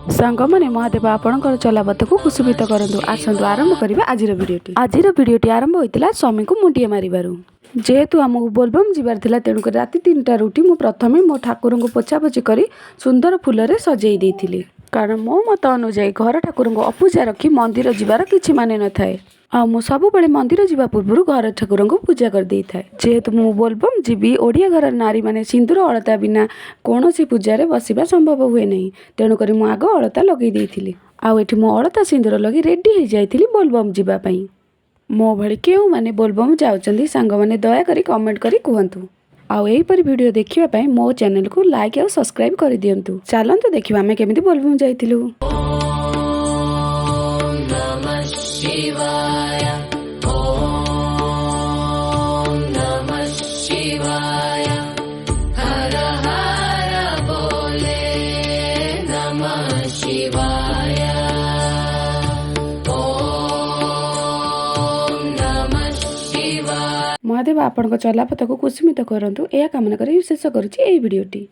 सांगमाने महादेव आपणकर चलापथ को कुसुमित करंतु आसंतु आरंभ करिबा आजिर वीडियोटी आरंभ होइतिला स्वामी को मुंडिया मारिबारु जेहेतु आमको बोलबम जीवार थिला तेणुक राति 3टार उठी मु प्रथमे मो ठाकुर को पोछापोछि करी सुंदर फूल रे सजेई देइथिली। कारण मो मत अनुଯାयी घर ठाकुर को अपूजा रखी मंदिर जीवार किछि माने न थाए। मु सब बेले मंदिर जीवा पूर्व घर ठाकुर को पूजा कर देई थाए। जेहेतु मु बोलबम जीवी ओडिया घर नारी माने सिंदूर अलता बिना कौन सी पूजा बसवा संभव हुए नहीं। तेणुक मु आग अलता लगे देइथिली। आउ एठी मो अलता सिंदूर लगी रेडी हो जाइथिली बोलबम जीवा पई। मो भली केउ माने बोलबम जाउचंदी सांग माने दया करी कमेंट करी कहंतु। आउ एही परी वीडियो देखिबा पई मो चैनल को लाइक और सब्सक्राइब करि दियंतु। चलंतु देखिबा हमें केमिति बोलबम जाइथिलु। महादेव आपण चलापथ को कुसुमित करंतु। यह कामना करी शेष करुछि एही वीडियोटी।